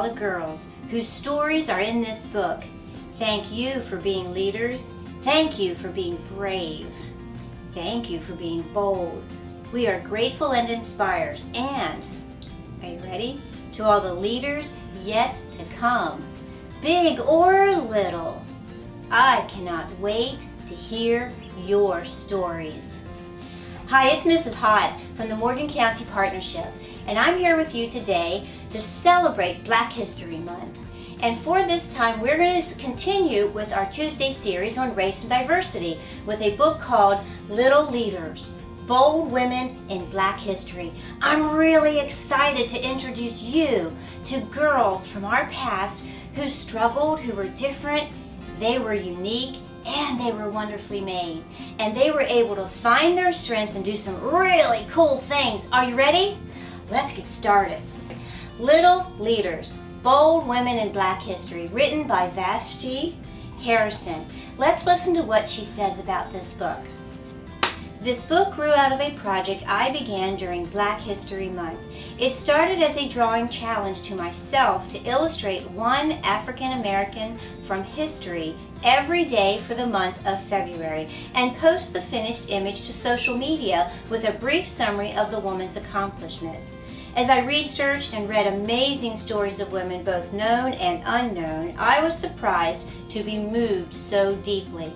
all the girls whose stories are in this book. Thank you for being leaders. Thank you for being brave. Thank you for being bold. We are grateful and inspired. And, are you ready? To all the leaders yet to come, big or little, I cannot wait to hear your stories. Hi, it's Mrs. Hott from the Morgan County Partnership, and I'm here with you today to celebrate Black History Month. And for this time, we're going to continue with our Tuesday series on race and diversity with a book called Little Leaders, Bold Women in Black History. I'm really excited to introduce you to girls from our past who struggled, who were different, they were unique, and they were wonderfully made. And they were able to find their strength and do some really cool things. Are you ready? Let's get started. Little Leaders, Bold Women in Black History, written by Vashti. Let's listen to what she says about this book. This book grew out of a project I began during Black History Month. It started as a drawing challenge to myself to illustrate one African American from history every day for the month of February and post the finished image to social media with a brief summary of the woman's accomplishments. As I researched and read amazing stories of women, both known and unknown, I was surprised to be moved so deeply.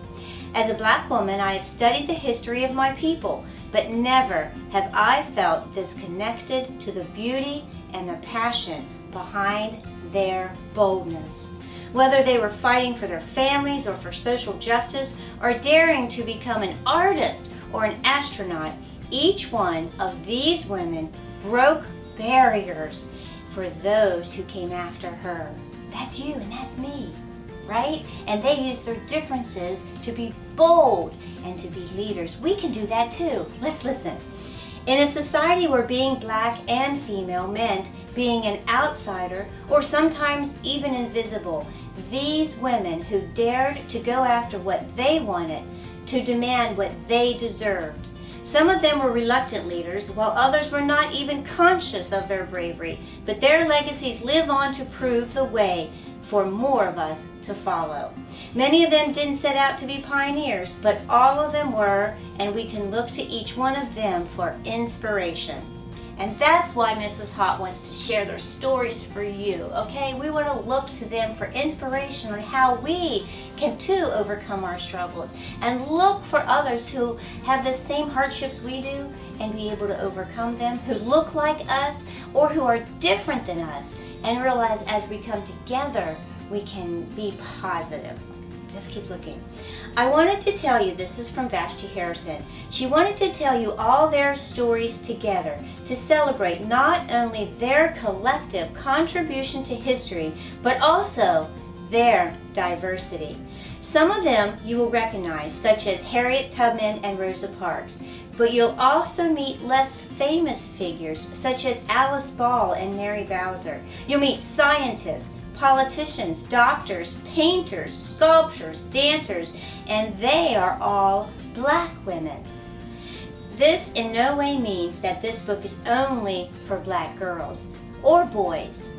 As a Black woman, I have studied the history of my people, but never have I felt this connected to the beauty and the passion behind their boldness. Whether they were fighting for their families or for social justice, or daring to become an artist or an astronaut, each one of these women broke barriers for those who came after her. That's you and that's me, right? And they used their differences to be bold and to be leaders. We can do that too. Let's listen. In a society where being Black and female meant being an outsider or sometimes even invisible, these women who dared to go after what they wanted, to demand what they deserved. Some of them were reluctant leaders, while others were not even conscious of their bravery, but their legacies live on to prove the way for more of us to follow. Many of them didn't set out to be pioneers, but all of them were, and we can look to each one of them for inspiration. And that's why Mrs. Hott wants to share their stories for you, okay? We want to look to them for inspiration on how we can too overcome our struggles, and look for others who have the same hardships we do and be able to overcome them, who look like us or who are different than us, and realize as we come together, we can be positive. Let's keep looking. I wanted to tell you, this is from Vashti. She wanted to tell you all their stories together to celebrate not only their collective contribution to history, but also their diversity. Some of them you will recognize, such as Harriet Tubman and Rosa Parks, but you'll also meet less famous figures, such as Alice Ball and Mary Bowser. You'll meet scientists, politicians, doctors, painters, sculptors, dancers, and they are all Black women. This in no way means that this book is only for Black girls or boys.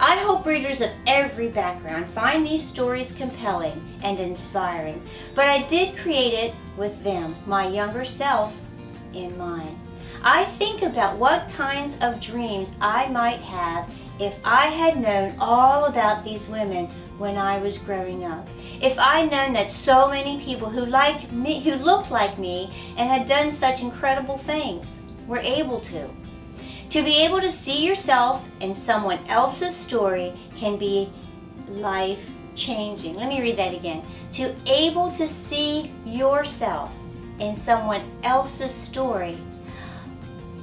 I hope readers of every background find these stories compelling and inspiring, but I did create it with them, my younger self, in mind. I think about what kinds of dreams I might have if I had known all about these women when I was growing up. If I'd known that so many people who looked like me and had done such incredible things were able to. To be able to see yourself in someone else's story can be life-changing. Let me read that again. To able to see yourself in someone else's story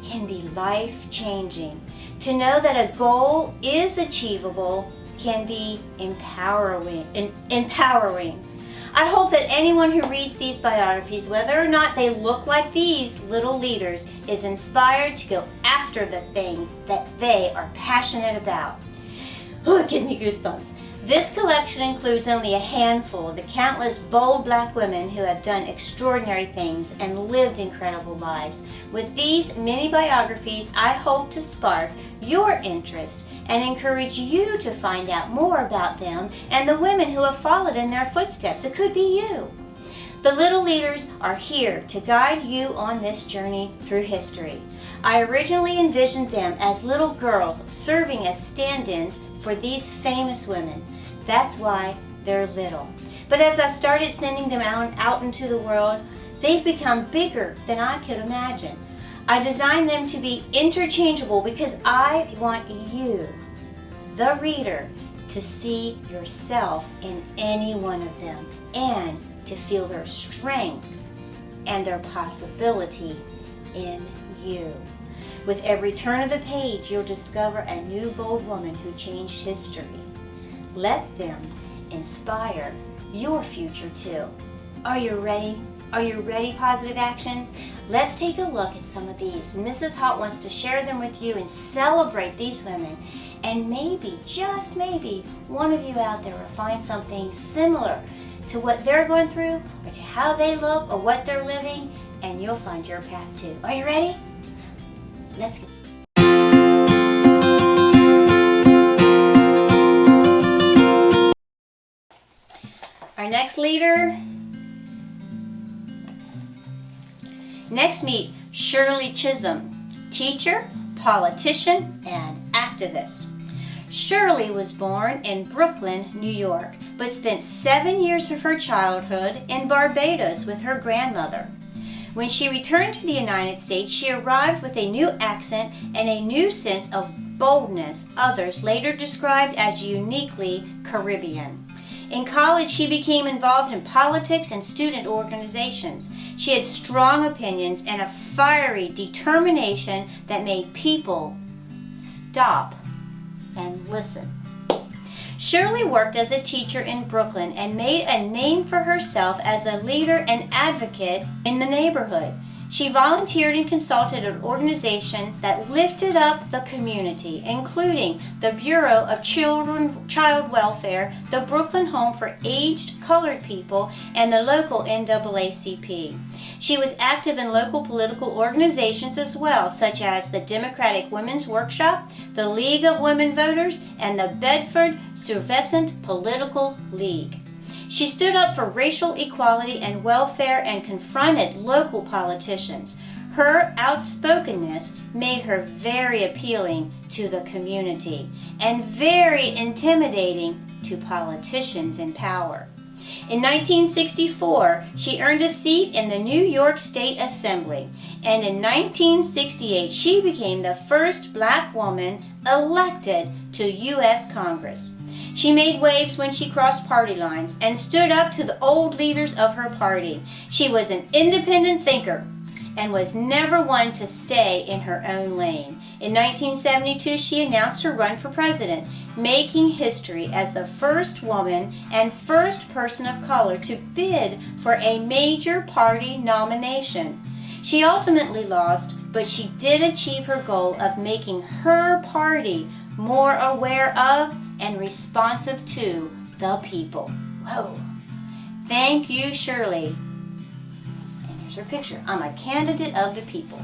can be life-changing. To know that a goal is achievable can be empowering. I hope that anyone who reads these biographies, whether or not they look like these little leaders, is inspired to go after the things that they are passionate about. Oh, it gives me goosebumps. This collection includes only a handful of the countless bold Black women who have done extraordinary things and lived incredible lives. With these mini biographies, I hope to spark your interest and encourage you to find out more about them and the women who have followed in their footsteps. It could be you. The Little Leaders are here to guide you on this journey through history. I originally envisioned them as little girls serving as stand-ins for these famous women. That's why they're little. But as I've started sending them out into the world, they've become bigger than I could imagine. I designed them to be interchangeable because I want you, the reader, to see yourself in any one of them and to feel their strength and their possibility in you. With every turn of the page, you'll discover a new bold woman who changed history. Let them inspire your future too. Are you ready? Are you ready, Positive Actions? Let's take a look at some of these. Mrs. Hott wants to share them with you and celebrate these women. And maybe, just maybe, one of you out there will find something similar to what they're going through or to how they look or what they're living, and you'll find your path too. Are you ready? Let's get started. Our next leader. Next, meet Shirley Chisholm, teacher, politician, and activist. Shirley was born in Brooklyn, New York, but spent 7 years of her childhood in Barbados with her grandmother. When she returned to the United States, she arrived with a new accent and a new sense of boldness others later described as uniquely Caribbean. In college, she became involved in politics and student organizations. She had strong opinions and a fiery determination that made people stop and listen. Shirley worked as a teacher in Brooklyn and made a name for herself as a leader and advocate in the neighborhood. She volunteered and consulted at organizations that lifted up the community, including the Bureau of Child Welfare, the Brooklyn Home for Aged Colored People, and the local NAACP. She was active in local political organizations as well, such as the Democratic Women's Workshop, the League of Women Voters, and the Bedford-Stuyvesant Political League. She stood up for racial equality and welfare and confronted local politicians. Her outspokenness made her very appealing to the community and very intimidating to politicians in power. In 1964, she earned a seat in the New York State Assembly, and in 1968, she became the first Black woman elected to U.S. Congress. She made waves when she crossed party lines and stood up to the old leaders of her party. She was an independent thinker and was never one to stay in her own lane. In 1972, she announced her run for president, making history as the first woman and first person of color to bid for a major party nomination. She ultimately lost, but she did achieve her goal of making her party more aware of and responsive to the people. Whoa. Thank you, Shirley. And here's her picture. I'm a candidate of the people.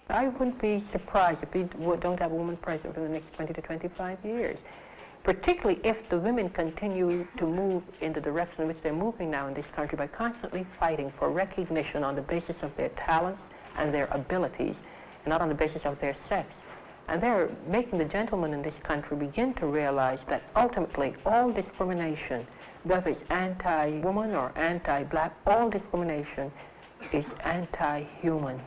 I wouldn't be surprised if we don't have a woman president for the next 20 to 25 years, particularly if the women continue to move in the direction in which they're moving now in this country by constantly fighting for recognition on the basis of their talents and their abilities, and not on the basis of their sex. And they're making the gentlemen in this country begin to realize that ultimately all discrimination, whether it's anti-woman or anti-black, all discrimination is anti-human.